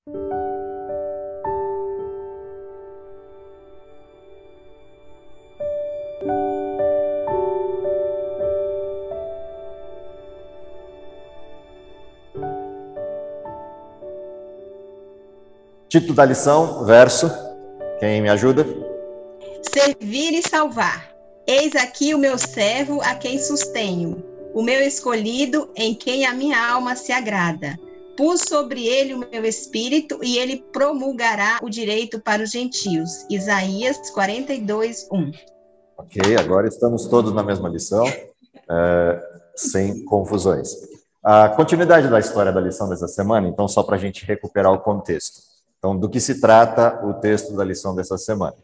Título da lição, verso. Quem me ajuda? Servir e salvar. Eis aqui o meu servo a quem sustenho, o meu escolhido em quem a minha alma se agrada. Pus sobre ele o meu espírito e ele promulgará o direito para os gentios. Isaías 42:1. Ok, agora estamos todos na mesma lição, sem confusões. A continuidade da história da lição dessa semana, então, só para a gente recuperar o contexto. Então, do que se trata o texto da lição dessa semana?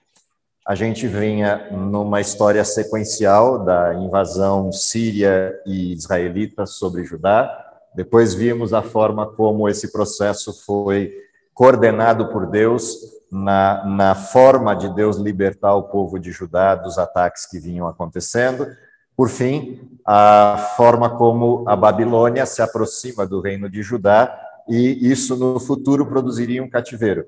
A gente vinha numa história sequencial da invasão síria e israelita sobre Judá. Depois vimos a forma como esse processo foi coordenado por Deus, na forma de Deus libertar o povo de Judá dos ataques que vinham acontecendo. Por fim, a forma como a Babilônia se aproxima do reino de Judá, e isso no futuro produziria um cativeiro.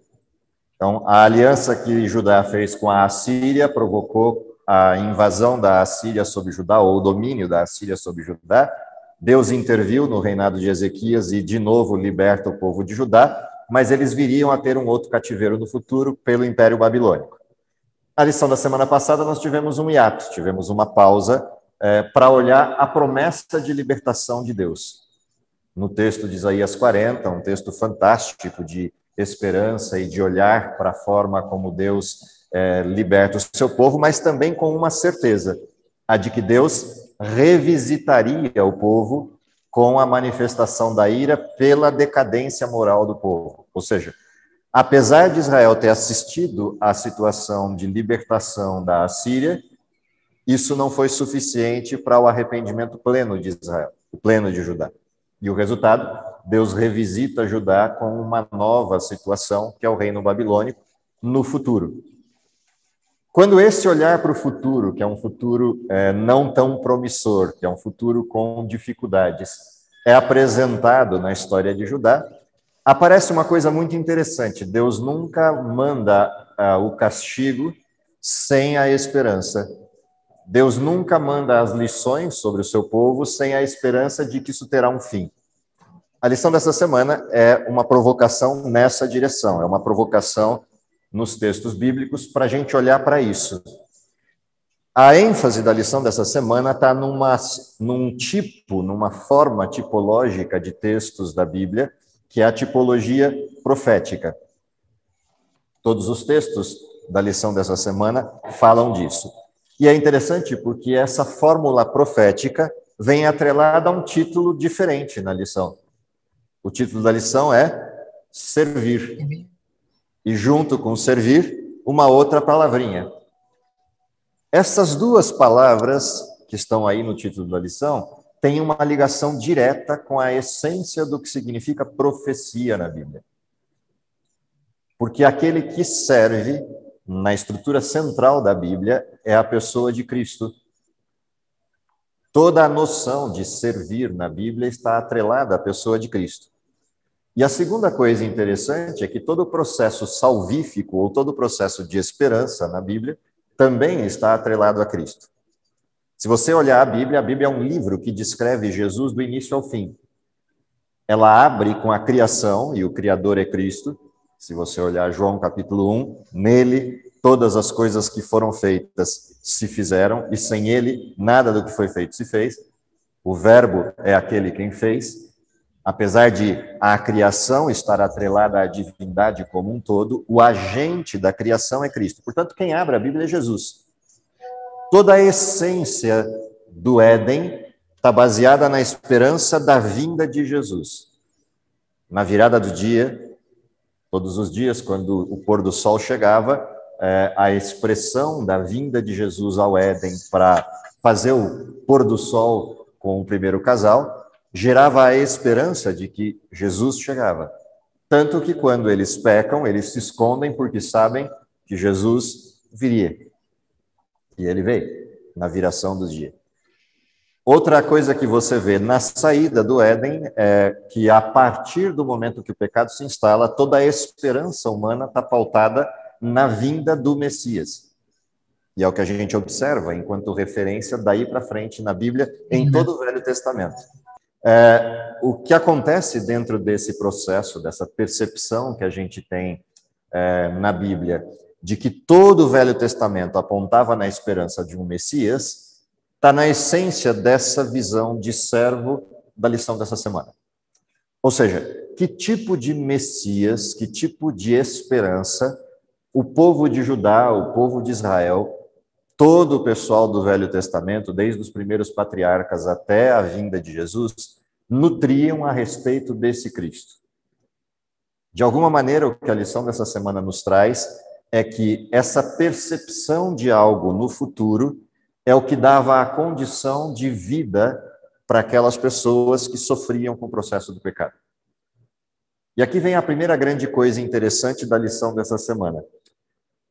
Então, a aliança que Judá fez com a Assíria provocou a invasão da Assíria sobre Judá, ou o domínio da Assíria sobre Judá. Deus interviu no reinado de Ezequias e, de novo, liberta o povo de Judá, mas eles viriam a ter um outro cativeiro no futuro pelo Império Babilônico. Na lição da semana passada, nós tivemos um hiato, tivemos uma pausa para olhar a promessa de libertação de Deus. No texto de Isaías 40, um texto fantástico de esperança e de olhar para a forma como Deus liberta o seu povo, mas também com uma certeza, a de que Deus revisitaria o povo com a manifestação da ira pela decadência moral do povo. Ou seja, apesar de Israel ter assistido à situação de libertação da Assíria, isso não foi suficiente para o arrependimento pleno de Israel, o pleno de Judá. E o resultado, Deus revisita Judá com uma nova situação, que é o reino babilônico, no futuro. Quando esse olhar para o futuro, que é um futuro não tão promissor, que é um futuro com dificuldades, é apresentado na história de Judá, aparece uma coisa muito interessante. Deus nunca manda o castigo sem a esperança. Deus nunca manda as lições sobre o seu povo sem a esperança de que isso terá um fim. A lição dessa semana é uma provocação nessa direção, é uma provocação nos textos bíblicos para a gente olhar para isso. A ênfase da lição dessa semana está numa forma tipológica de textos da Bíblia, que é a tipologia profética. Todos os textos da lição dessa semana falam disso. E é interessante porque essa fórmula profética vem atrelada a um título diferente na lição. O título da lição é servir. E junto com servir, uma outra palavrinha. Essas duas palavras que estão aí no título da lição têm uma ligação direta com a essência do que significa profecia na Bíblia. Porque aquele que serve, na estrutura central da Bíblia, é a pessoa de Cristo. Toda a noção de servir na Bíblia está atrelada à pessoa de Cristo. E a segunda coisa interessante é que todo o processo salvífico, ou todo o processo de esperança na Bíblia, também está atrelado a Cristo. Se você olhar a Bíblia é um livro que descreve Jesus do início ao fim. Ela abre com a criação, e o Criador é Cristo. Se você olhar João capítulo 1, nele todas as coisas que foram feitas se fizeram, e sem ele nada do que foi feito se fez. O Verbo é aquele quem fez. Apesar de a criação estar atrelada à divindade como um todo, o agente da criação é Cristo. Portanto, quem abre a Bíblia é Jesus. Toda a essência do Éden está baseada na esperança da vinda de Jesus. Na virada do dia, todos os dias, quando o pôr do sol chegava, a expressão da vinda de Jesus ao Éden para fazer o pôr do sol com o primeiro casal gerava a esperança de que Jesus chegava. Tanto que quando eles pecam, eles se escondem porque sabem que Jesus viria. E ele veio na viração do dia. Outra coisa que você vê na saída do Éden é que, a partir do momento que o pecado se instala, toda a esperança humana está pautada na vinda do Messias. E é o que a gente observa enquanto referência daí para frente na Bíblia, em todo o Velho Testamento. O que acontece dentro desse processo, dessa percepção que a gente tem na Bíblia, de que todo o Velho Testamento apontava na esperança de um Messias, está na essência dessa visão de servo da lição dessa semana. Ou seja, que tipo de Messias, que tipo de esperança o povo de Judá, o povo de Israel, todo o pessoal do Velho Testamento, desde os primeiros patriarcas até a vinda de Jesus, nutriam a respeito desse Cristo. De alguma maneira, o que a lição dessa semana nos traz é que essa percepção de algo no futuro é o que dava a condição de vida para aquelas pessoas que sofriam com o processo do pecado. E aqui vem a primeira grande coisa interessante da lição dessa semana.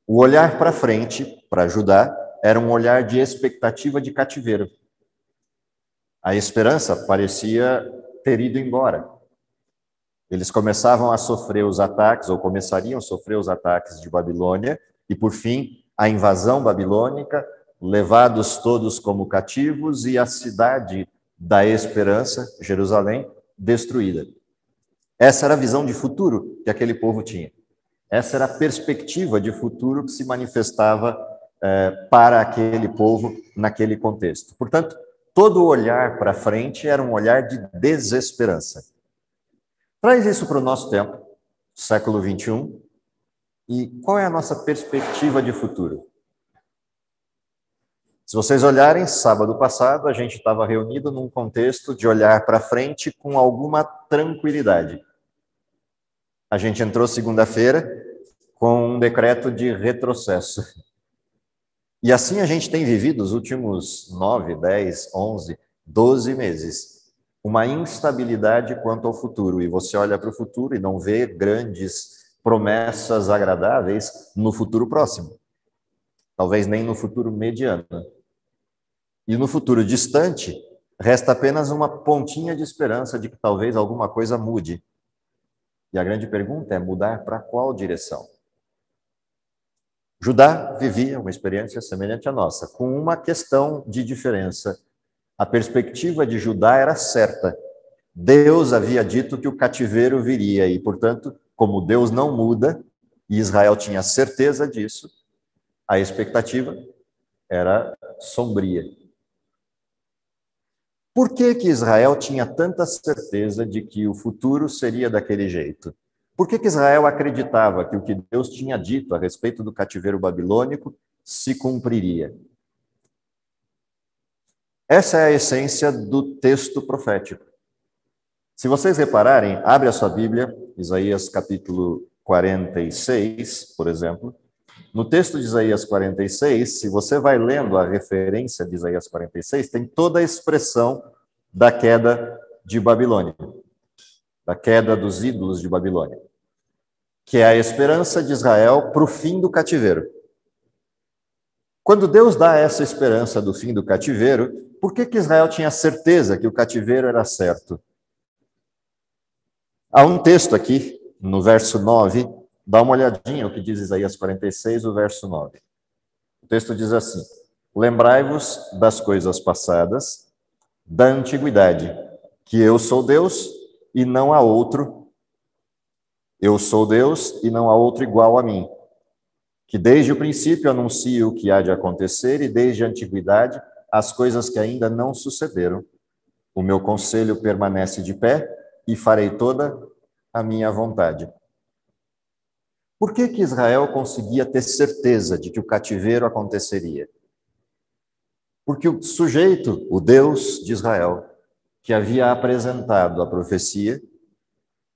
O olhar para frente, para Judá, era um olhar de expectativa de cativeiro. A esperança parecia ter ido embora. Eles começavam a sofrer os ataques, ou começariam a sofrer os ataques de Babilônia, e, por fim, a invasão babilônica, levados todos como cativos, e a cidade da esperança, Jerusalém, destruída. Essa era a visão de futuro que aquele povo tinha. Essa era a perspectiva de futuro que se manifestava para aquele povo naquele contexto. Portanto, todo o olhar para frente era um olhar de desesperança. Traz isso para o nosso tempo, século XXI, e qual é a nossa perspectiva de futuro? Se vocês olharem, sábado passado, a gente estava reunido num contexto de olhar para frente com alguma tranquilidade. A gente entrou segunda-feira com um decreto de retrocesso. E assim a gente tem vivido os últimos 9, 10, 11, 12 meses. Uma instabilidade quanto ao futuro. E você olha para o futuro e não vê grandes promessas agradáveis no futuro próximo. Talvez nem no futuro mediano. E no futuro distante, resta apenas uma pontinha de esperança de que talvez alguma coisa mude. E a grande pergunta é: mudar para qual direção? Judá vivia uma experiência semelhante à nossa, com uma questão de diferença. A perspectiva de Judá era certa. Deus havia dito que o cativeiro viria e, portanto, como Deus não muda, e Israel tinha certeza disso, a expectativa era sombria. Por que Israel tinha tanta certeza de que o futuro seria daquele jeito? Por que Israel acreditava que o que Deus tinha dito a respeito do cativeiro babilônico se cumpriria? Essa é a essência do texto profético. Se vocês repararem, abre a sua Bíblia, Isaías capítulo 46, por exemplo. No texto de Isaías 46, se você vai lendo a referência de Isaías 46, tem toda a expressão da queda de Babilônia, da queda dos ídolos de Babilônia, que é a esperança de Israel para o fim do cativeiro. Quando Deus dá essa esperança do fim do cativeiro, por que Israel tinha certeza que o cativeiro era certo? Há um texto aqui, no verso 9, dá uma olhadinha o que diz Isaías 46, o verso 9. O texto diz assim: lembrai-vos das coisas passadas, da antiguidade, que eu sou Deus e não há outro. Eu sou Deus e não há outro igual a mim, que desde o princípio anuncio o que há de acontecer e desde a antiguidade as coisas que ainda não sucederam. O meu conselho permanece de pé e farei toda a minha vontade. Por que Israel conseguia ter certeza de que o cativeiro aconteceria? Porque o sujeito, o Deus de Israel, que havia apresentado a profecia,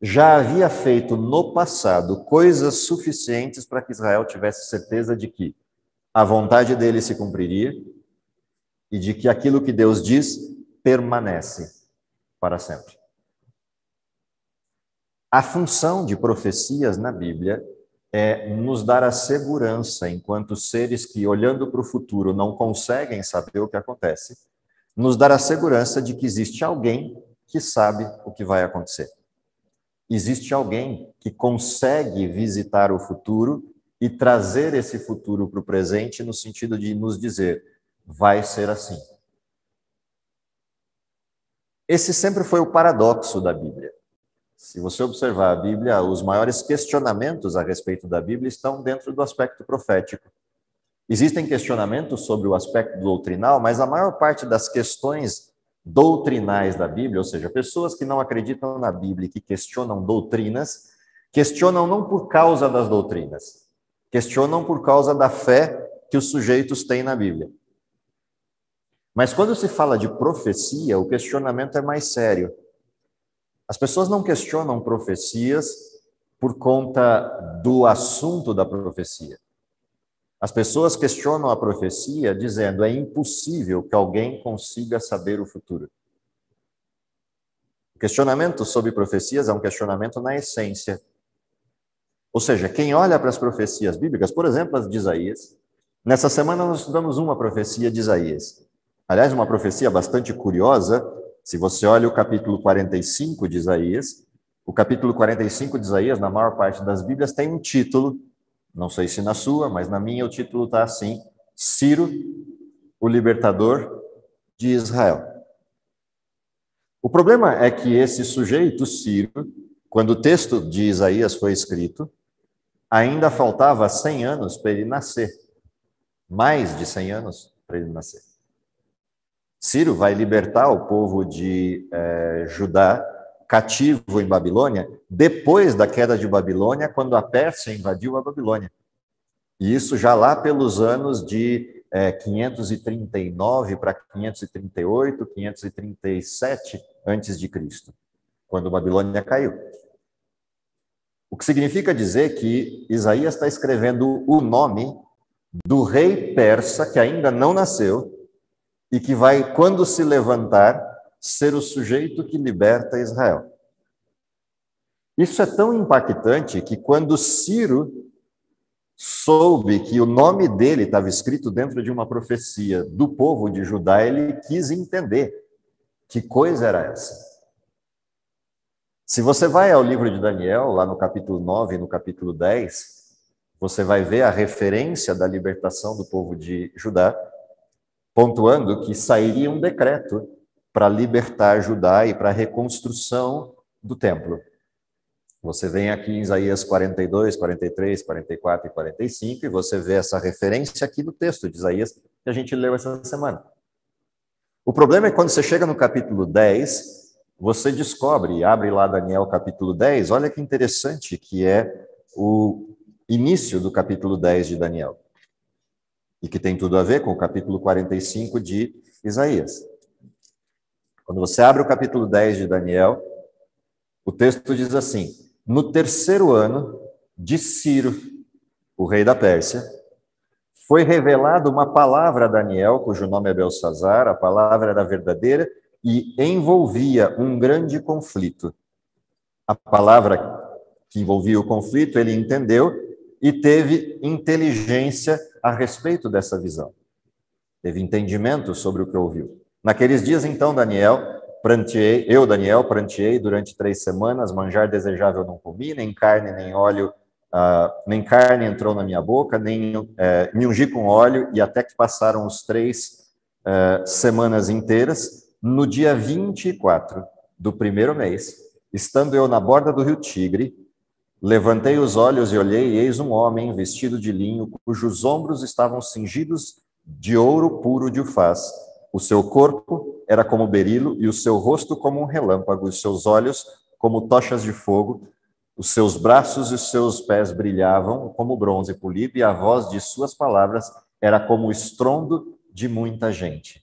já havia feito no passado coisas suficientes para que Israel tivesse certeza de que a vontade dele se cumpriria e de que aquilo que Deus diz permanece para sempre. A função de profecias na Bíblia é nos dar a segurança, enquanto seres que, olhando para o futuro, não conseguem saber o que acontece, nos dar a segurança de que existe alguém que sabe o que vai acontecer. Existe alguém que consegue visitar o futuro e trazer esse futuro para o presente no sentido de nos dizer, vai ser assim. Esse sempre foi o paradoxo da Bíblia. Se você observar a Bíblia, os maiores questionamentos a respeito da Bíblia estão dentro do aspecto profético. Existem questionamentos sobre o aspecto doutrinal, mas a maior parte das questões doutrinais da Bíblia, ou seja, pessoas que não acreditam na Bíblia e que questionam doutrinas, questionam não por causa das doutrinas, questionam por causa da fé que os sujeitos têm na Bíblia. Mas quando se fala de profecia, o questionamento é mais sério. As pessoas não questionam profecias por conta do assunto da profecia. As pessoas questionam a profecia dizendo é impossível que alguém consiga saber o futuro. O questionamento sobre profecias é um questionamento na essência. Ou seja, quem olha para as profecias bíblicas, por exemplo, as de Isaías, nessa semana nós estudamos uma profecia de Isaías. Aliás, uma profecia bastante curiosa. Se você olha o capítulo 45 de Isaías, o capítulo 45 de Isaías, na maior parte das Bíblias, tem um título, não sei se na sua, mas na minha o título está assim, Ciro, o libertador de Israel. O problema é que esse sujeito, Ciro, quando o texto de Isaías foi escrito, ainda faltava 100 anos para ele nascer. Mais de 100 anos para ele nascer. Ciro vai libertar o povo de Judá, cativo em Babilônia, depois da queda de Babilônia, quando a Pérsia invadiu a Babilônia. E isso já lá pelos anos de 539 para 538, 537 antes de Cristo, quando Babilônia caiu. O que significa dizer que Isaías está escrevendo o nome do rei persa que ainda não nasceu, e que vai, quando se levantar, ser o sujeito que liberta Israel. Isso é tão impactante que quando Ciro soube que o nome dele estava escrito dentro de uma profecia do povo de Judá, ele quis entender que coisa era essa. Se você vai ao livro de Daniel, lá no capítulo 9 e no capítulo 10, você vai ver a referência da libertação do povo de Judá, pontuando que sairia um decreto para libertar Judá e para a reconstrução do templo. Você vem aqui em Isaías 42, 43, 44 e 45, e você vê essa referência aqui no texto de Isaías que a gente leu essa semana. O problema é que quando você chega no capítulo 10, você descobre, abre lá Daniel capítulo 10, olha que interessante que é o início do capítulo 10 de Daniel. E que tem tudo a ver com o capítulo 45 de Isaías. Quando você abre o capítulo 10 de Daniel, o texto diz assim: no terceiro ano de Ciro, o rei da Pérsia, foi revelada uma palavra a Daniel, cujo nome é Belsassar, a palavra era verdadeira e envolvia um grande conflito. A palavra que envolvia o conflito, ele entendeu e teve inteligência a respeito dessa visão. Teve entendimento sobre o que ouviu. Naqueles dias, então, Daniel pranteei durante 3 semanas, manjar desejável não comi, nem carne, nem óleo, nem carne entrou na minha boca, nem me ungi com óleo, e até que passaram os 3 semanas inteiras, no dia 24 do primeiro mês, estando eu na borda do rio Tigre, levantei os olhos e olhei, e eis um homem vestido de linho, cujos ombros estavam cingidos de ouro puro de Ufaz. O seu corpo era como berilo, e o seu rosto como um relâmpago, os seus olhos como tochas de fogo, os seus braços e os seus pés brilhavam como bronze polido, e a voz de suas palavras era como o estrondo de muita gente.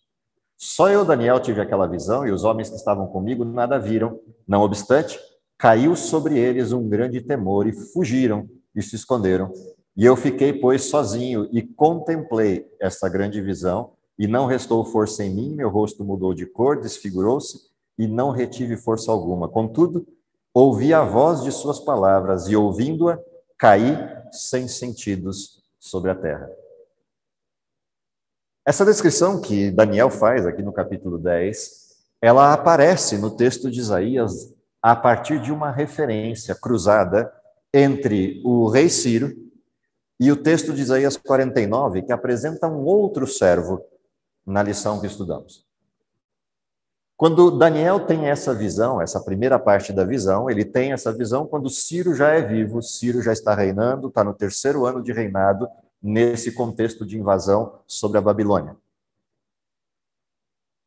Só eu, Daniel, tive aquela visão, e os homens que estavam comigo nada viram. Não obstante, caiu sobre eles um grande temor, e fugiram e se esconderam. E eu fiquei, pois, sozinho, e contemplei essa grande visão, e não restou força em mim, meu rosto mudou de cor, desfigurou-se, e não retive força alguma. Contudo, ouvi a voz de suas palavras, e ouvindo-a, caí sem sentidos sobre a terra. Essa descrição que Daniel faz aqui no capítulo 10, ela aparece no texto de Isaías a partir de uma referência cruzada entre o rei Ciro e o texto de Isaías 49, que apresenta um outro servo na lição que estudamos. Quando Daniel tem essa visão, essa primeira parte da visão, ele tem essa visão quando Ciro já é vivo, Ciro já está reinando, está no 3º ano de reinado, nesse contexto de invasão sobre a Babilônia.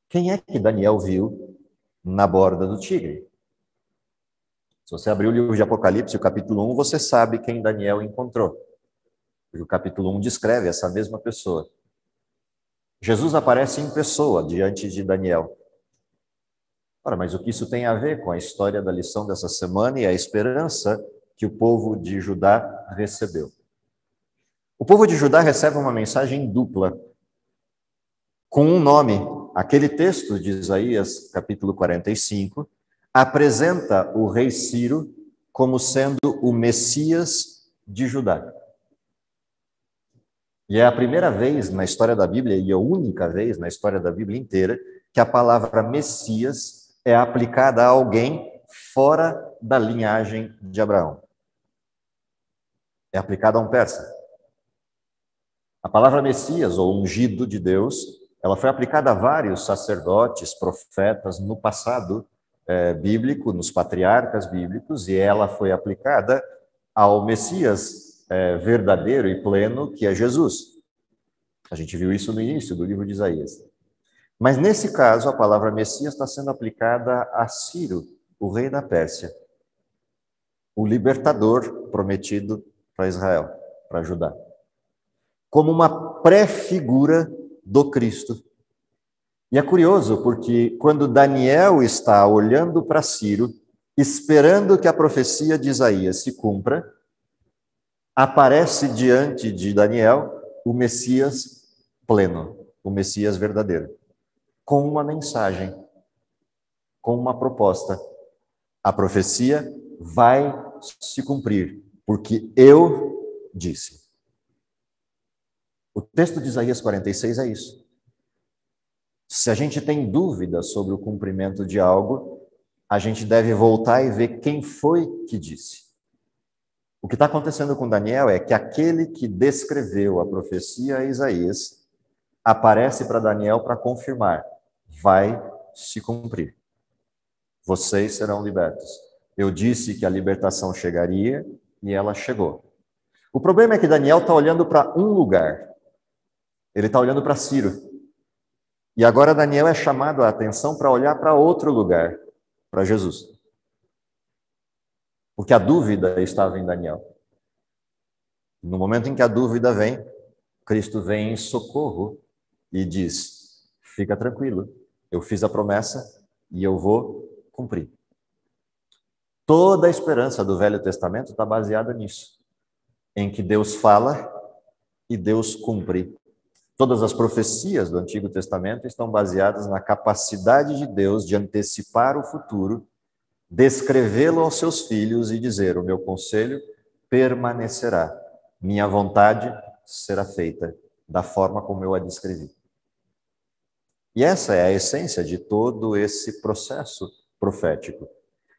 Quem é que Daniel viu na borda do tigre? Se você abrir o livro de Apocalipse, o capítulo 1, você sabe quem Daniel encontrou. O capítulo 1 descreve essa mesma pessoa. Jesus aparece em pessoa diante de Daniel. Ora, mas o que isso tem a ver com a história da lição dessa semana e a esperança que o povo de Judá recebeu? O povo de Judá recebe uma mensagem dupla, com um nome. Aquele texto de Isaías, capítulo 45, apresenta o rei Ciro como sendo o Messias de Judá. E é a primeira vez na história da Bíblia, e a única vez na história da Bíblia inteira, que a palavra Messias é aplicada a alguém fora da linhagem de Abraão. É aplicada a um persa. A palavra Messias, ou ungido de Deus, ela foi aplicada a vários sacerdotes, profetas no passado bíblico, nos patriarcas bíblicos, e ela foi aplicada ao Messias verdadeiro e pleno, que é Jesus. A gente viu isso no início do livro de Isaías. Mas nesse caso, a palavra Messias está sendo aplicada a Ciro, o rei da Pérsia, o libertador prometido para Israel, para Judá, como uma pré-figura do Cristo. E é curioso, porque quando Daniel está olhando para Ciro, esperando que a profecia de Isaías se cumpra, aparece diante de Daniel o Messias pleno, o Messias verdadeiro, com uma mensagem, com uma proposta. A profecia vai se cumprir, porque eu disse. O texto de Isaías 46 é isso. Se a gente tem dúvida sobre o cumprimento de algo, a gente deve voltar e ver quem foi que disse. O que está acontecendo com Daniel é que aquele que descreveu a profecia a Isaías aparece para Daniel para confirmar: vai se cumprir. Vocês serão libertos. Eu disse que a libertação chegaria e ela chegou. O problema é que Daniel está olhando para um lugar. Ele está olhando para Ciro. E agora Daniel é chamado a atenção para olhar para outro lugar, para Jesus. Porque a dúvida estava em Daniel. No momento em que a dúvida vem, Cristo vem em socorro e diz: fica tranquilo, eu fiz a promessa e eu vou cumprir. Toda a esperança do Velho Testamento está baseada nisso, em que Deus fala e Deus cumpre. Todas as profecias do Antigo Testamento estão baseadas na capacidade de Deus de antecipar o futuro, descrevê-lo aos seus filhos e dizer: o meu conselho permanecerá, minha vontade será feita da forma como eu a descrevi. E essa é a essência de todo esse processo profético.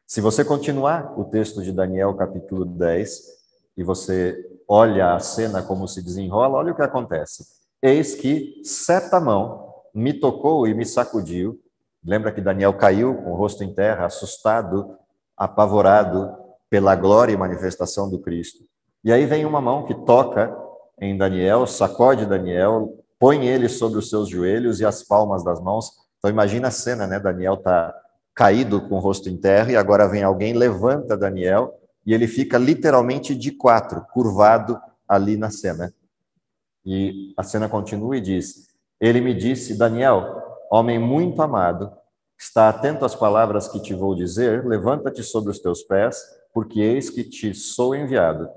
Se você continuar o texto de Daniel, capítulo 10, e você olha a cena como se desenrola, olha o que acontece. Eis que certa mão me tocou e me sacudiu. Lembra que Daniel caiu com o rosto em terra, assustado, apavorado pela glória e manifestação do Cristo. E aí vem uma mão que toca em Daniel, sacode Daniel, põe ele sobre os seus joelhos e as palmas das mãos. Então imagina a cena, né? Daniel está caído com o rosto em terra e agora vem alguém, levanta Daniel e ele fica literalmente de quatro, curvado ali na cena. E a cena continua e diz: ele me disse: Daniel, homem muito amado, está atento às palavras que te vou dizer, levanta-te sobre os teus pés, porque eis que te sou enviado.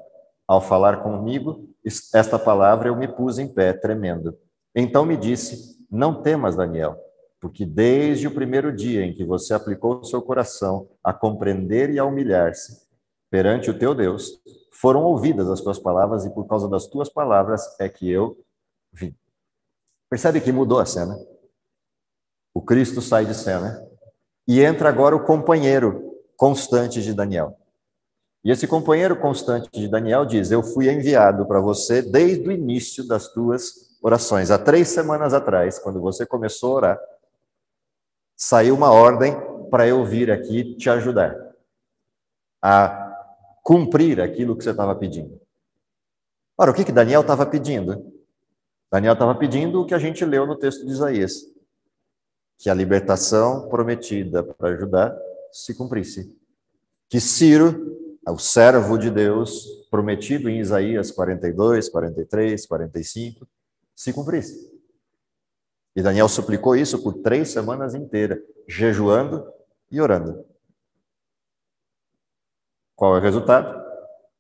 Ao falar comigo, esta palavra eu me pus em pé, tremendo. Então me disse: não temas, Daniel, porque desde o primeiro dia em que você aplicou o seu coração a compreender e a humilhar-se perante o teu Deus, foram ouvidas as tuas palavras, e por causa das tuas palavras é que eu vim. Percebe que mudou a cena? O Cristo sai de cena e entra agora o companheiro constante de Daniel. E esse companheiro constante de Daniel diz: eu fui enviado para você desde o início das tuas orações. Há 3 semanas atrás, quando você começou a orar, saiu uma ordem para eu vir aqui te ajudar a cumprir aquilo que você estava pedindo. Ora, o que Daniel estava pedindo? Daniel estava pedindo o que a gente leu no texto de Isaías, que a libertação prometida para Judá se cumprisse. Que Ciro, o servo de Deus, prometido em Isaías 42, 43, 45, se cumprisse. E Daniel suplicou isso por 3 semanas inteiras, jejuando e orando. Qual é o resultado?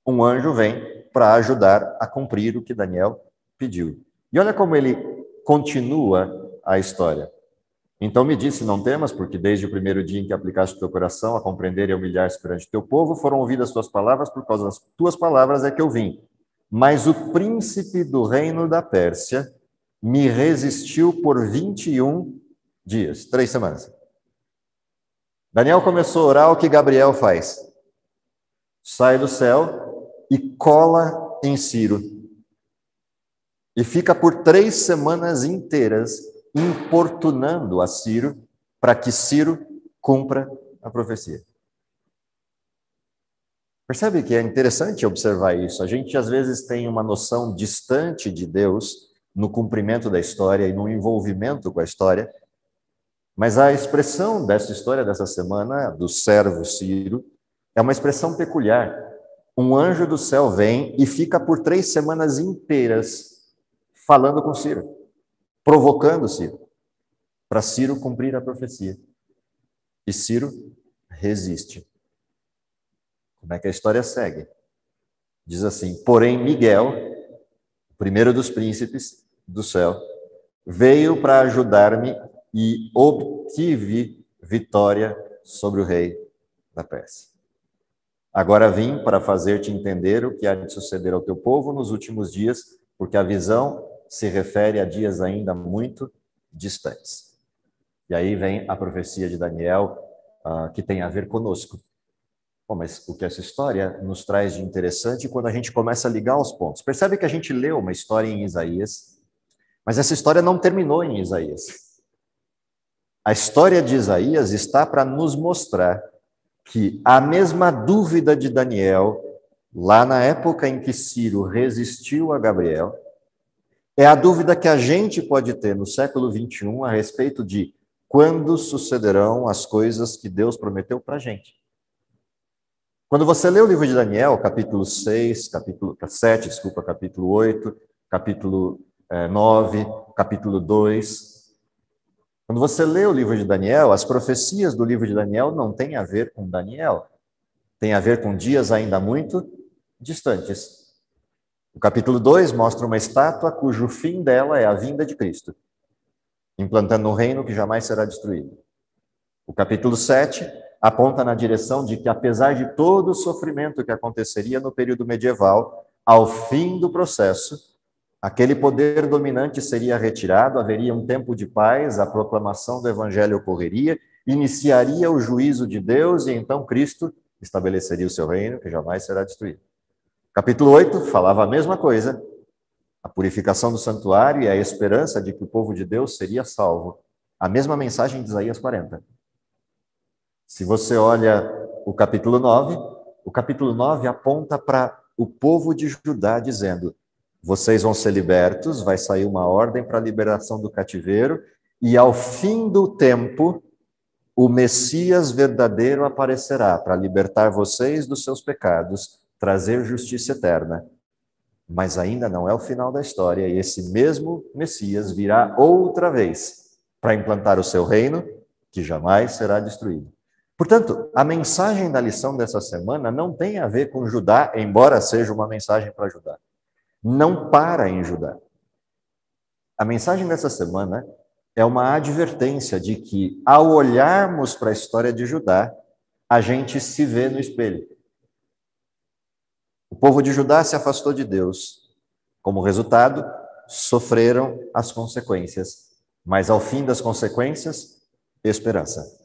Um anjo vem para ajudar a cumprir o que Daniel pediu. E olha como ele continua a história. Então me disse, não temas, porque desde o primeiro dia em que aplicaste o teu coração a compreender e a humilhar-se perante o teu povo, foram ouvidas as tuas palavras, por causa das tuas palavras é que eu vim. Mas o príncipe do reino da Pérsia me resistiu por 21 dias, 3 semanas. Daniel começou a orar o que Gabriel faz. Sai do céu e cola em Ciro. E fica por 3 semanas inteiras importunando a Ciro para que Ciro cumpra a profecia. Percebe que é interessante observar isso? A gente às vezes tem uma noção distante de Deus no cumprimento da história e no envolvimento com a história, mas a expressão dessa história dessa semana, do servo Ciro, é uma expressão peculiar. Um anjo do céu vem e fica por 3 semanas inteiras falando com Ciro, provocando Ciro, para Ciro cumprir a profecia. E Ciro resiste. Como é que a história segue? Diz assim: porém Miguel, o primeiro dos príncipes do céu, veio para ajudar-me e obtive vitória sobre o rei da Pérsia. Agora vim para fazer-te entender o que há de suceder ao teu povo nos últimos dias, porque a visão se refere a dias ainda muito distantes. E aí vem a profecia de Daniel, que tem a ver conosco. Bom, mas o que essa história nos traz de interessante quando a gente começa a ligar os pontos. Percebe que a gente leu uma história em Isaías, mas essa história não terminou em Isaías. A história de Isaías está para nos mostrar que a mesma dúvida de Daniel, lá na época em que Ciro resistiu a Gabriel, é a dúvida que a gente pode ter no século 21 a respeito de quando sucederão as coisas que Deus prometeu para a gente. Quando você lê o livro de Daniel, capítulo 6, capítulo 7, capítulo 8, capítulo 9, capítulo 2, quando você lê o livro de Daniel, as profecias do livro de Daniel não têm a ver com Daniel, tem a ver com dias ainda muito distantes. O capítulo 2 mostra uma estátua cujo fim dela é a vinda de Cristo, implantando um reino que jamais será destruído. O capítulo 7 aponta na direção de que, apesar de todo o sofrimento que aconteceria no período medieval, ao fim do processo, aquele poder dominante seria retirado, haveria um tempo de paz, a proclamação do evangelho ocorreria, iniciaria o juízo de Deus e então Cristo estabeleceria o seu reino, que jamais será destruído. Capítulo 8 falava a mesma coisa, a purificação do santuário e a esperança de que o povo de Deus seria salvo. A mesma mensagem de Isaías 40. Se você olha o capítulo 9 aponta para o povo de Judá dizendo: vocês vão ser libertos, vai sair uma ordem para a liberação do cativeiro, e ao fim do tempo, o Messias verdadeiro aparecerá para libertar vocês dos seus pecados, trazer justiça eterna. Mas ainda não é o final da história, e esse mesmo Messias virá outra vez para implantar o seu reino, que jamais será destruído. Portanto, a mensagem da lição dessa semana não tem a ver com Judá, embora seja uma mensagem para Judá. Não para em Judá. A mensagem dessa semana é uma advertência de que, ao olharmos para a história de Judá, a gente se vê no espelho. O povo de Judá se afastou de Deus. Como resultado, sofreram as consequências, mas ao fim das consequências, esperança.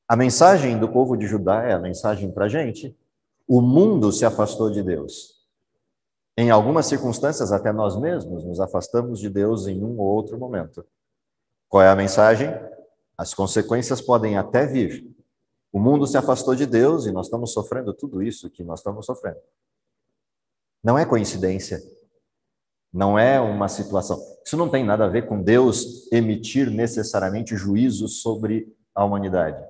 A mensagem do povo de Judá é a mensagem para a gente. O mundo se afastou de Deus. Em algumas circunstâncias, até nós mesmos nos afastamos de Deus em um ou outro momento. Qual é a mensagem? As consequências podem até vir. O mundo se afastou de Deus e nós estamos sofrendo tudo isso que nós estamos sofrendo. Não é coincidência. Não é uma situação. Isso não tem nada a ver com Deus emitir necessariamente juízo sobre a humanidade.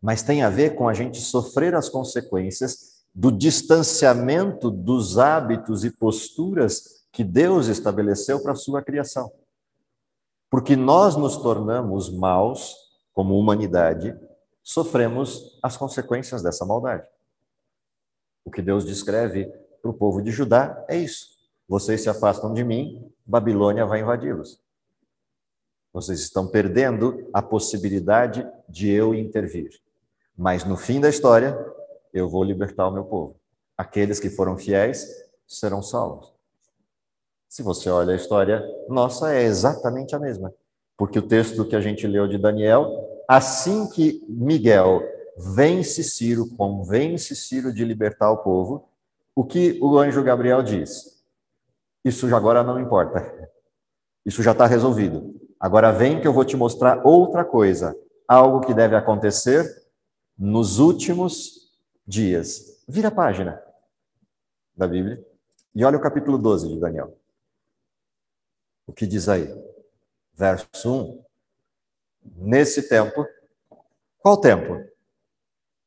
Mas tem a ver com a gente sofrer as consequências do distanciamento dos hábitos e posturas que Deus estabeleceu para a sua criação. Porque nós nos tornamos maus, como humanidade, sofremos as consequências dessa maldade. O que Deus descreve para o povo de Judá é isso. Vocês se afastam de mim, Babilônia vai invadi-los. Vocês estão perdendo a possibilidade de eu intervir. Mas no fim da história, eu vou libertar o meu povo. Aqueles que foram fiéis serão salvos. Se você olha a história nossa, é exatamente a mesma. Porque o texto que a gente leu de Daniel, assim que Miguel vence Ciro, convence Ciro de libertar o povo, o que o anjo Gabriel diz? Isso agora não importa. Isso já está resolvido. Agora vem que eu vou te mostrar outra coisa. Algo que deve acontecer nos últimos dias. Vira a página da Bíblia e olha o capítulo 12 de Daniel. O que diz aí? Verso 1. Nesse tempo, qual tempo?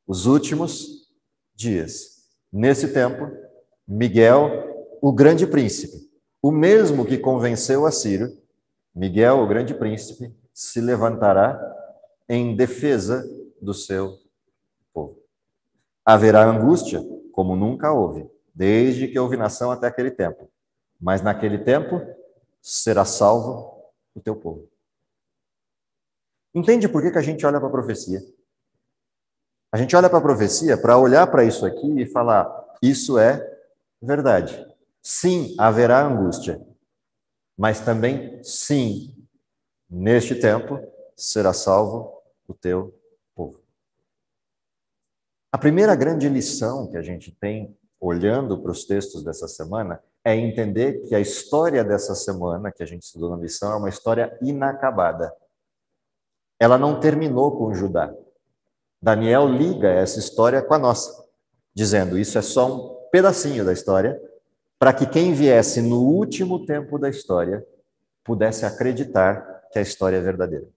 Os últimos dias. Nesse tempo, Miguel, o grande príncipe, o mesmo que convenceu a Ciro, Miguel, o grande príncipe, se levantará em defesa do seu povo. Haverá angústia, como nunca houve, desde que houve nação até aquele tempo. Mas naquele tempo será salvo o teu povo. Entende por que a gente olha para a profecia? A gente olha para a profecia para olhar para isso aqui e falar, isso é verdade. Sim, haverá angústia. Mas também, sim, neste tempo será salvo o teu povo. A primeira grande lição que a gente tem, olhando para os textos dessa semana, é entender que a história dessa semana, que a gente estudou na lição, é uma história inacabada. Ela não terminou com Judá. Daniel liga essa história com a nossa, dizendo, isso é só um pedacinho da história, para que quem viesse no último tempo da história pudesse acreditar que a história é verdadeira,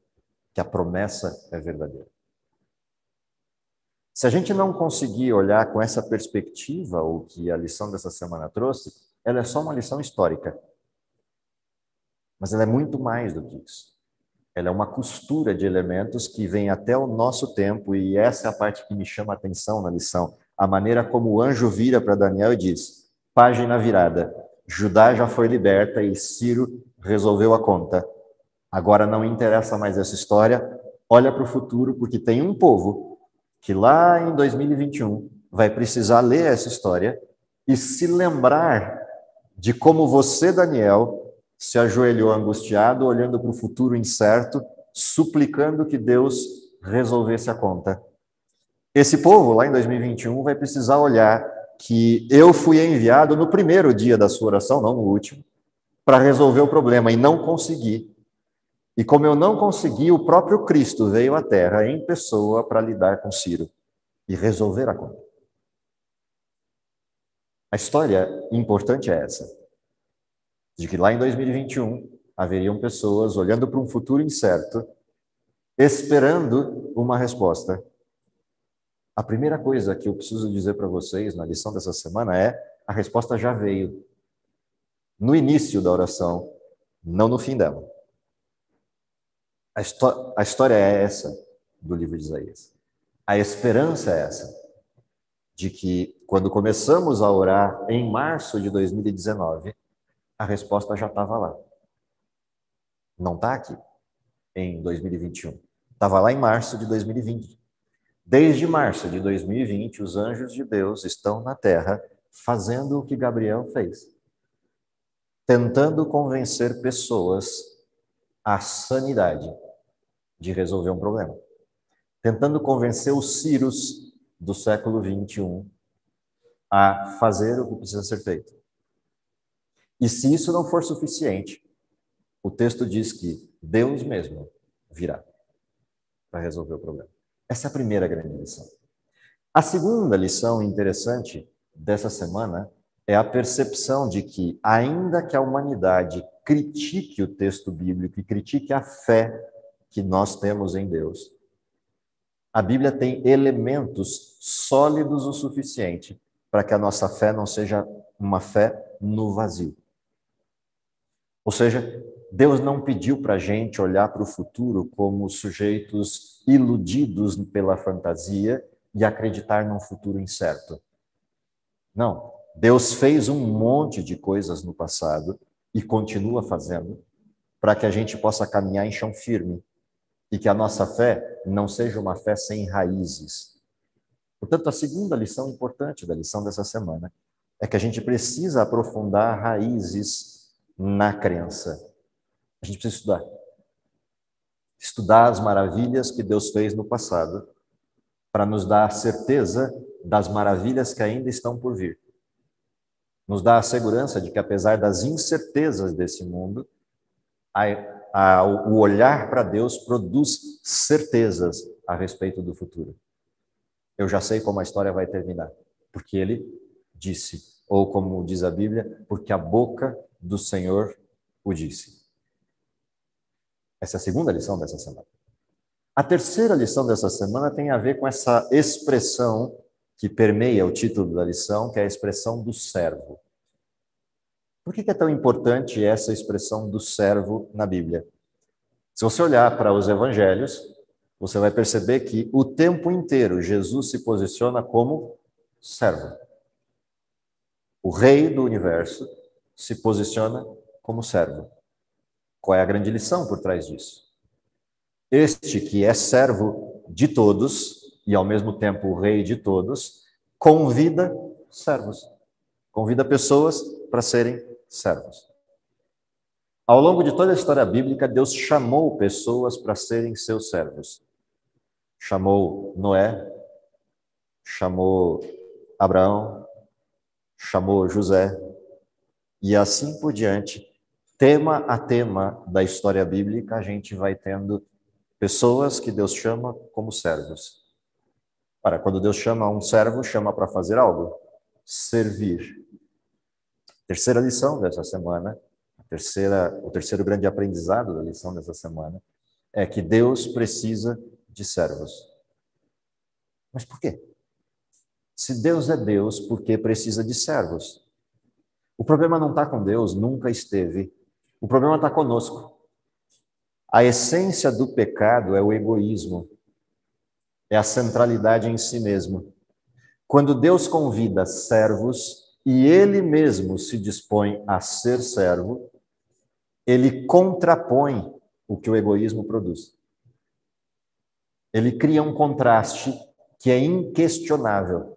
que a promessa é verdadeira. Se a gente não conseguir olhar com essa perspectiva o que a lição dessa semana trouxe, ela é só uma lição histórica. Mas ela é muito mais do que isso. Ela é uma costura de elementos que vem até o nosso tempo, e essa é a parte que me chama a atenção na lição. A maneira como o anjo vira para Daniel e diz, página virada, Judá já foi liberta e Ciro resolveu a conta. Agora não interessa mais essa história, olha para o futuro, porque tem um povo que lá em 2021 vai precisar ler essa história e se lembrar de como você, Daniel, se ajoelhou angustiado, olhando para o futuro incerto, suplicando que Deus resolvesse a conta. Esse povo, lá em 2021, vai precisar olhar que eu fui enviado no primeiro dia da sua oração, não no último, para resolver o problema, e não consegui. E como eu não consegui, o próprio Cristo veio à Terra em pessoa para lidar com Ciro e resolver a conta. A história importante é essa, de que lá em 2021 haveriam pessoas olhando para um futuro incerto, esperando uma resposta. A primeira coisa que eu preciso dizer para vocês na lição dessa semana é, a resposta já veio. No início da oração, não no fim dela. A história é essa do livro de Isaías. A esperança é essa, de que quando começamos a orar em março de 2019, a resposta já estava lá. Não está aqui, em 2021. Estava lá em março de 2020. Desde março de 2020, os anjos de Deus estão na terra fazendo o que Gabriel fez. tentando convencer pessoas à sanidade de resolver um problema. Tentando convencer os Círios do século XXI a fazer o que precisa ser feito. E se isso não for suficiente, o texto diz que Deus mesmo virá para resolver o problema. Essa é a primeira grande lição. A segunda lição interessante dessa semana é a percepção de que, ainda que a humanidade critique o texto bíblico e critique a fé que nós temos em Deus, a Bíblia tem elementos sólidos o suficiente para que a nossa fé não seja uma fé no vazio. Ou seja, Deus não pediu para a gente olhar para o futuro como sujeitos iludidos pela fantasia e acreditar num futuro incerto. Não. Deus fez um monte de coisas no passado e continua fazendo para que a gente possa caminhar em chão firme e que a nossa fé não seja uma fé sem raízes. Portanto, a segunda lição importante da lição dessa semana é que a gente precisa aprofundar raízes na crença. A gente precisa estudar. Estudar as maravilhas que Deus fez no passado para nos dar a certeza das maravilhas que ainda estão por vir. Nos dá a segurança de que, apesar das incertezas desse mundo, o olhar para Deus produz certezas a respeito do futuro. Eu já sei como a história vai terminar, porque Ele disse, ou como diz a Bíblia, porque a boca do Senhor o disse. Essa é a segunda lição dessa semana. A terceira lição dessa semana tem a ver com essa expressão que permeia o título da lição, que é a expressão do servo. Por que é tão importante essa expressão do servo na Bíblia? Se você olhar para os evangelhos, você vai perceber que o tempo inteiro Jesus se posiciona como servo. O rei do universo se posiciona como servo. Qual é a grande lição por trás disso? Este que é servo de todos e ao mesmo tempo o rei de todos, convida servos. Convida pessoas para serem servos. Ao longo de toda a história bíblica, Deus chamou pessoas para serem seus servos. Chamou Noé, chamou Abraão, chamou José, e assim por diante, tema a tema da história bíblica, a gente vai tendo pessoas que Deus chama como servos. Ora, quando Deus chama um servo, chama para fazer algo, servir. Terceira lição dessa semana, o terceiro grande aprendizado da lição dessa semana, é que Deus precisa de servos. Mas por quê? Se Deus é Deus, por que precisa de servos? O problema não está com Deus, nunca esteve. O problema está conosco. A essência do pecado é o egoísmo, é a centralidade em si mesmo. Quando Deus convida servos e Ele mesmo se dispõe a ser servo, Ele contrapõe o que o egoísmo produz. Ele cria um contraste que é inquestionável.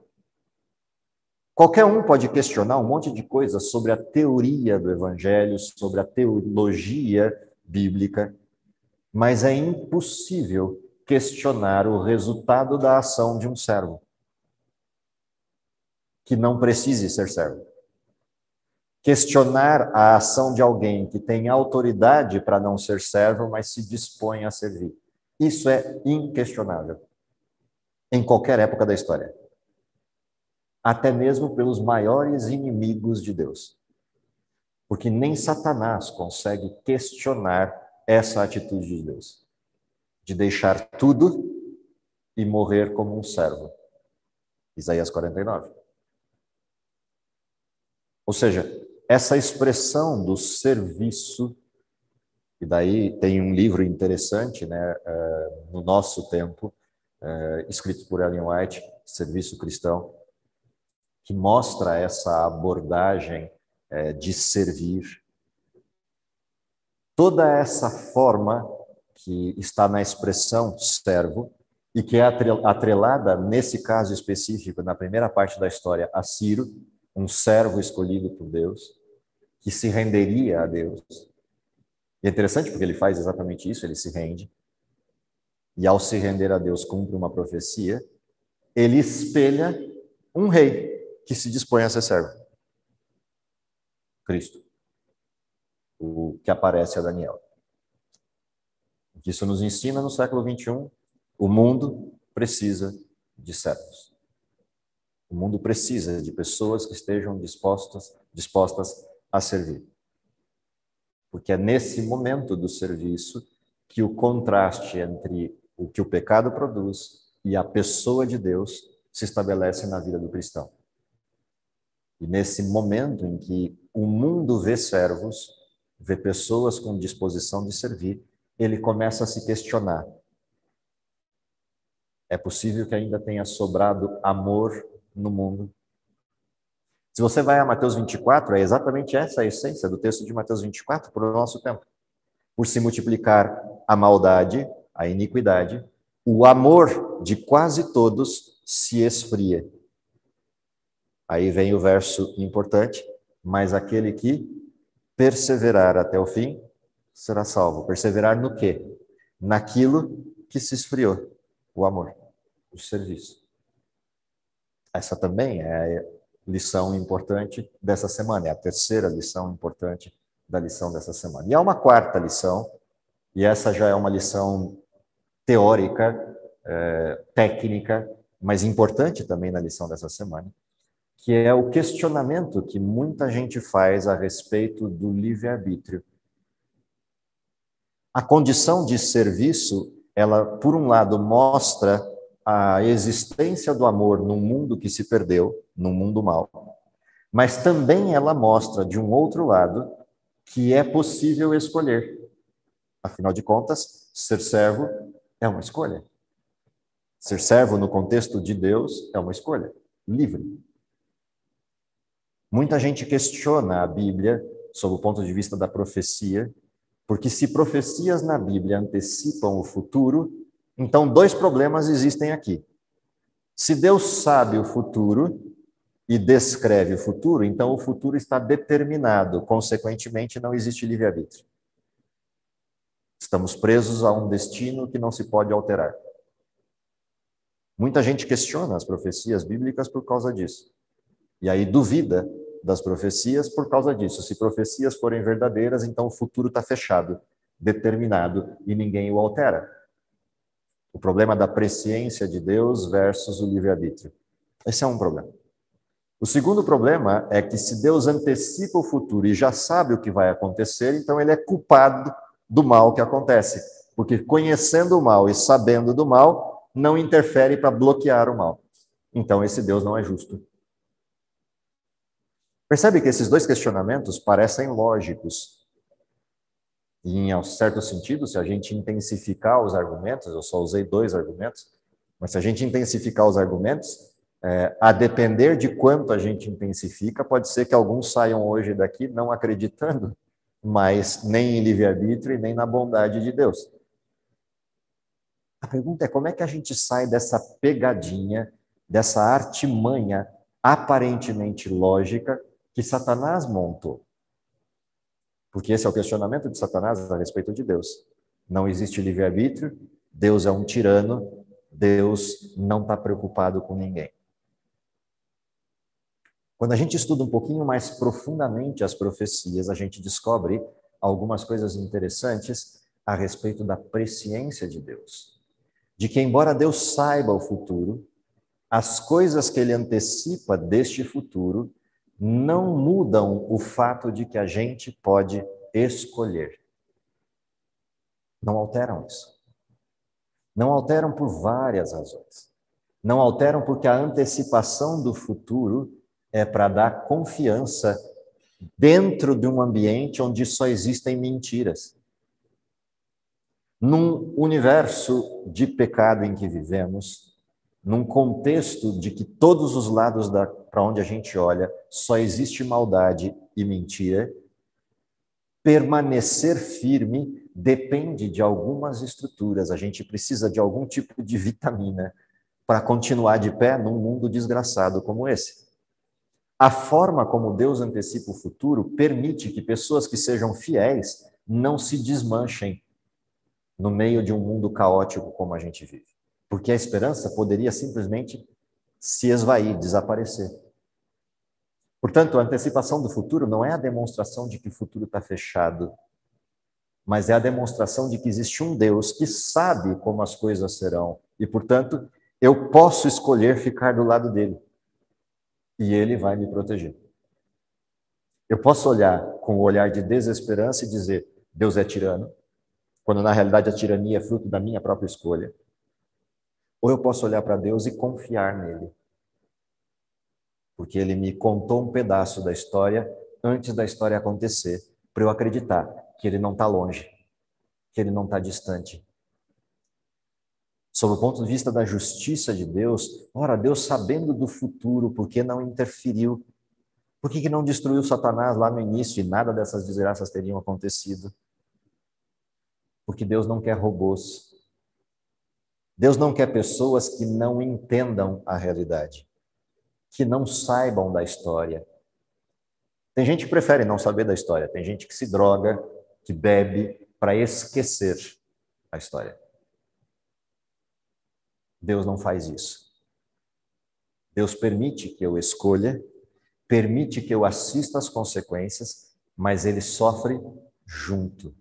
Qualquer um pode questionar um monte de coisas sobre a teoria do Evangelho, sobre a teologia bíblica, mas é impossível questionar o resultado da ação de um servo que não precise ser servo. Questionar a ação de alguém que tem autoridade para não ser servo, mas se dispõe a servir. Isso é inquestionável. Em qualquer época da história. Até mesmo pelos maiores inimigos de Deus. Porque nem Satanás consegue questionar essa atitude de Deus. De deixar tudo e morrer como um servo. Isaías 49. Ou seja, essa expressão do serviço, e daí tem um livro interessante, né, no nosso tempo, escrito por Ellen White, Serviço Cristão, que mostra essa abordagem de servir. Toda essa forma que está na expressão servo, e que é atrelada, nesse caso específico, na primeira parte da história, a Ciro, um servo escolhido por Deus, que se renderia a Deus. E é interessante porque ele faz exatamente isso, ele se rende. E ao se render a Deus, cumpre uma profecia. Ele espelha um rei que se dispõe a ser servo. Cristo. O que aparece a Daniel. O que isso nos ensina no século XXI, o mundo precisa de servos. O mundo precisa de pessoas que estejam dispostas a servir. Porque é nesse momento do serviço que o contraste entre o que o pecado produz e a pessoa de Deus se estabelece na vida do cristão. E nesse momento em que o mundo vê servos, vê pessoas com disposição de servir, ele começa a se questionar. É possível que ainda tenha sobrado amor no mundo? Se você vai a Mateus 24, é exatamente essa a essência do texto de Mateus 24 para o nosso tempo. Por se multiplicar a maldade, a iniquidade, o amor de quase todos se esfria. Aí vem o verso importante, mas aquele que perseverar até o fim será salvo. Perseverar no quê? Naquilo que se esfriou, o amor, o serviço. Essa também é a lição importante dessa semana, é a terceira lição importante da lição dessa semana. E há uma quarta lição, e essa já é uma lição teórica, técnica, mas importante também na lição dessa semana, que é o questionamento que muita gente faz a respeito do livre-arbítrio. A condição de serviço, ela, por um lado, mostra a existência do amor num mundo que se perdeu, num mundo mau, mas também ela mostra, de um outro lado, que é possível escolher. Afinal de contas, ser servo é uma escolha. Ser servo no contexto de Deus é uma escolha, livre. Muita gente questiona a Bíblia sob o ponto de vista da profecia, porque se profecias na Bíblia antecipam o futuro, então dois problemas existem aqui. Se Deus sabe o futuro e descreve o futuro, então o futuro está determinado, consequentemente não existe livre-arbítrio. Estamos presos a um destino que não se pode alterar. Muita gente questiona as profecias bíblicas por causa disso. E aí duvida das profecias por causa disso. Se profecias forem verdadeiras, então o futuro está fechado, determinado, e ninguém o altera. O problema da presciência de Deus versus o livre-arbítrio. Esse é um problema. O segundo problema é que se Deus antecipa o futuro e já sabe o que vai acontecer, então ele é culpado do mal que acontece. Porque conhecendo o mal e sabendo do mal, não interfere para bloquear o mal. Então esse Deus não é justo. Percebe que esses dois questionamentos parecem lógicos. E, em certo sentido, se a gente intensificar os argumentos, eu só usei 2 argumentos, mas se a gente intensificar os argumentos, a depender de quanto a gente intensifica, pode ser que alguns saiam hoje daqui não acreditando mais nem em livre-arbítrio e nem na bondade de Deus. A pergunta é como é que a gente sai dessa pegadinha, dessa artimanha aparentemente lógica que Satanás montou. Porque esse é o questionamento de Satanás a respeito de Deus. Não existe livre-arbítrio, Deus é um tirano, Deus não está preocupado com ninguém. Quando a gente estuda um pouquinho mais profundamente as profecias, a gente descobre algumas coisas interessantes a respeito da presciência de Deus. De que, embora Deus saiba o futuro, as coisas que ele antecipa deste futuro não mudam o fato de que a gente pode escolher. Não alteram isso. Não alteram por várias razões. Não alteram porque a antecipação do futuro é para dar confiança dentro de um ambiente onde só existem mentiras. Num universo de pecado em que vivemos, num contexto de que todos os lados para onde a gente olha só existe maldade e mentira, permanecer firme depende de algumas estruturas. A gente precisa de algum tipo de vitamina para continuar de pé num mundo desgraçado como esse. A forma como Deus antecipa o futuro permite que pessoas que sejam fiéis não se desmanchem no meio de um mundo caótico como a gente vive. Porque a esperança poderia simplesmente se esvair, desaparecer. Portanto, a antecipação do futuro não é a demonstração de que o futuro está fechado, mas é a demonstração de que existe um Deus que sabe como as coisas serão e, portanto, eu posso escolher ficar do lado dele e ele vai me proteger. Eu posso olhar com o olhar de desesperança e dizer, Deus é tirano, quando na realidade a tirania é fruto da minha própria escolha. Ou eu posso olhar para Deus e confiar nele, porque ele me contou um pedaço da história antes da história acontecer, para eu acreditar que ele não está longe, que ele não está distante. Sob o ponto de vista da justiça de Deus, ora, Deus sabendo do futuro, por que não interferiu? Por que não destruiu Satanás lá no início e nada dessas desgraças teriam acontecido? Porque Deus não quer robôs. Deus não quer pessoas que não entendam a realidade, que não saibam da história. Tem gente que prefere não saber da história, tem gente que se droga, que bebe para esquecer a história. Deus não faz isso. Deus permite que eu escolha, permite que eu assista às consequências, mas ele sofre junto.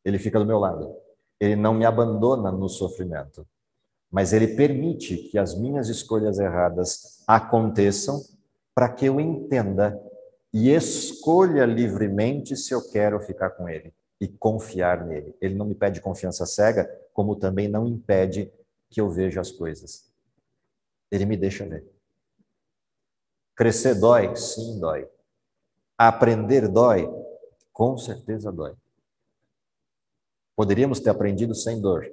Ele fica do meu lado. Ele não me abandona no sofrimento, mas ele permite que as minhas escolhas erradas aconteçam para que eu entenda e escolha livremente se eu quero ficar com ele e confiar nele. Ele não me pede confiança cega, como também não impede que eu veja as coisas. Ele me deixa ver. Crescer dói? Sim, dói. Aprender dói? Com certeza dói. Poderíamos ter aprendido sem dor,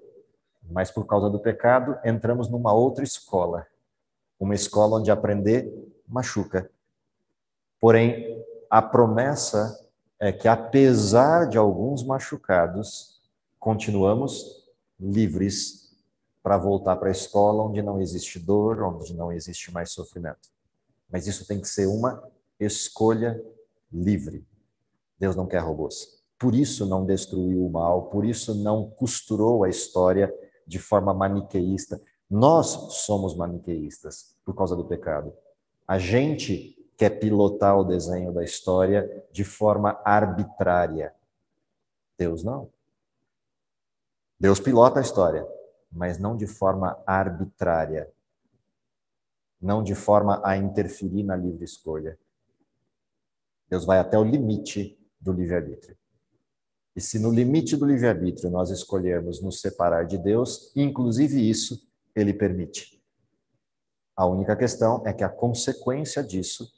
mas por causa do pecado, entramos numa outra escola. Uma escola onde aprender machuca. Porém, a promessa é que, apesar de alguns machucados, continuamos livres para voltar para a escola onde não existe dor, onde não existe mais sofrimento. Mas isso tem que ser uma escolha livre. Deus não quer robôs. Por isso não destruiu o mal, por isso não costurou a história de forma maniqueísta. Nós somos maniqueístas por causa do pecado. A gente quer pilotar o desenho da história de forma arbitrária. Deus não. Deus pilota a história, mas não de forma arbitrária. Não de forma a interferir na livre escolha. Deus vai até o limite do livre-arbítrio. E se no limite do livre-arbítrio nós escolhermos nos separar de Deus, inclusive isso ele permite. A única questão é que a consequência disso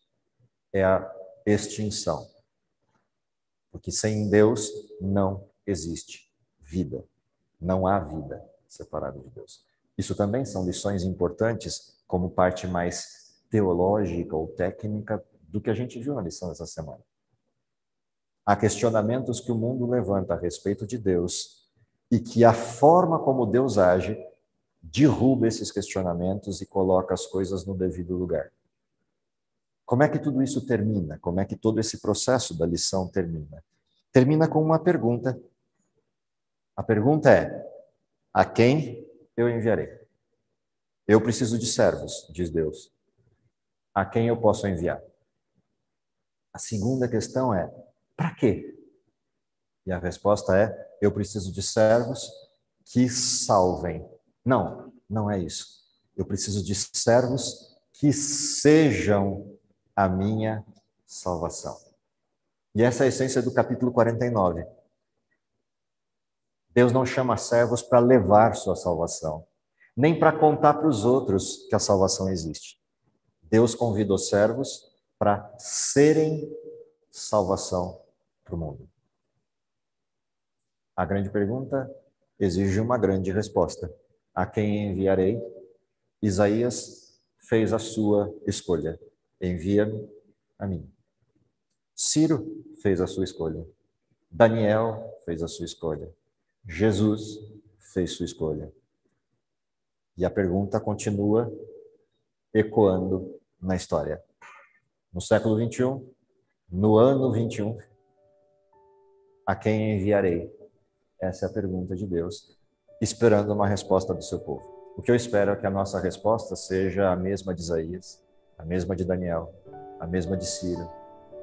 é a extinção. Porque sem Deus não existe vida. Não há vida separada de Deus. Isso também são lições importantes como parte mais teológica ou técnica do que a gente viu na lição dessa semana. Há questionamentos que o mundo levanta a respeito de Deus e que a forma como Deus age derruba esses questionamentos e coloca as coisas no devido lugar. Como é que tudo isso termina? Como é que todo esse processo da lição termina? Termina com uma pergunta. A pergunta é: a quem eu enviarei? Eu preciso de servos, diz Deus. A quem eu posso enviar? A segunda questão é: para quê? E a resposta é: eu preciso de servos que salvem. Não, não é isso. Eu preciso de servos que sejam a minha salvação. E essa é a essência do capítulo 49. Deus não chama servos para levar sua salvação, nem para contar para os outros que a salvação existe. Deus convida os servos para serem salvação para o mundo. A grande pergunta exige uma grande resposta. A quem enviarei? Isaías fez a sua escolha. Envia-me a mim. Ciro fez a sua escolha. Daniel fez a sua escolha. Jesus fez sua escolha. E a pergunta continua ecoando na história. no século 21, no ano 21, a quem enviarei? Essa é a pergunta de Deus, esperando uma resposta do seu povo. O que eu espero é que a nossa resposta seja a mesma de Isaías, a mesma de Daniel, a mesma de Ciro,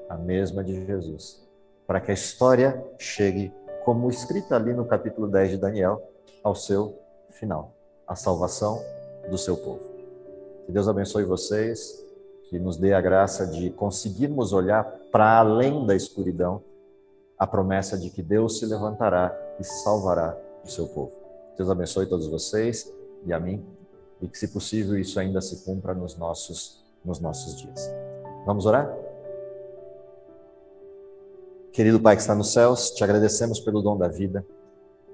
a mesma de Jesus, para que a história chegue, como escrita ali no capítulo 10 de Daniel, ao seu final, a salvação do seu povo. Que Deus abençoe vocês, que nos dê a graça de conseguirmos olhar para além da escuridão, a promessa de que Deus se levantará e salvará o seu povo. Deus abençoe todos vocês e a mim, e que, se possível, isso ainda se cumpra nos nossos dias. Vamos orar? Querido Pai que está nos céus, te agradecemos pelo dom da vida,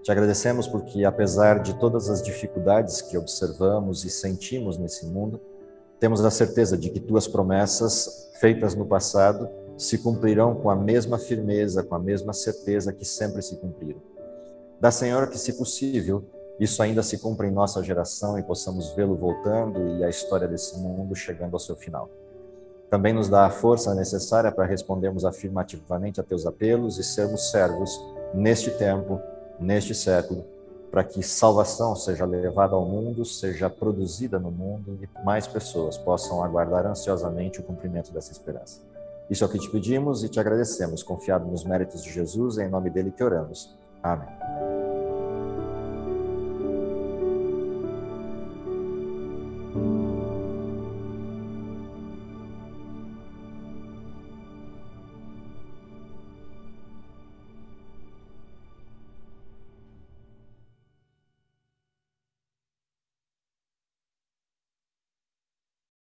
te agradecemos porque, apesar de todas as dificuldades que observamos e sentimos nesse mundo, temos a certeza de que tuas promessas, feitas no passado, se cumprirão com a mesma firmeza, com a mesma certeza que sempre se cumpriram. Dá, Senhor, que, se possível, isso ainda se cumpra em nossa geração e possamos vê-lo voltando e a história desse mundo chegando ao seu final. Também nos dá a força necessária para respondermos afirmativamente a teus apelos e sermos servos neste tempo, neste século, para que salvação seja levada ao mundo, seja produzida no mundo e mais pessoas possam aguardar ansiosamente o cumprimento dessa esperança. Isso é o que te pedimos e te agradecemos, confiado nos méritos de Jesus, em nome dele que oramos. Amém.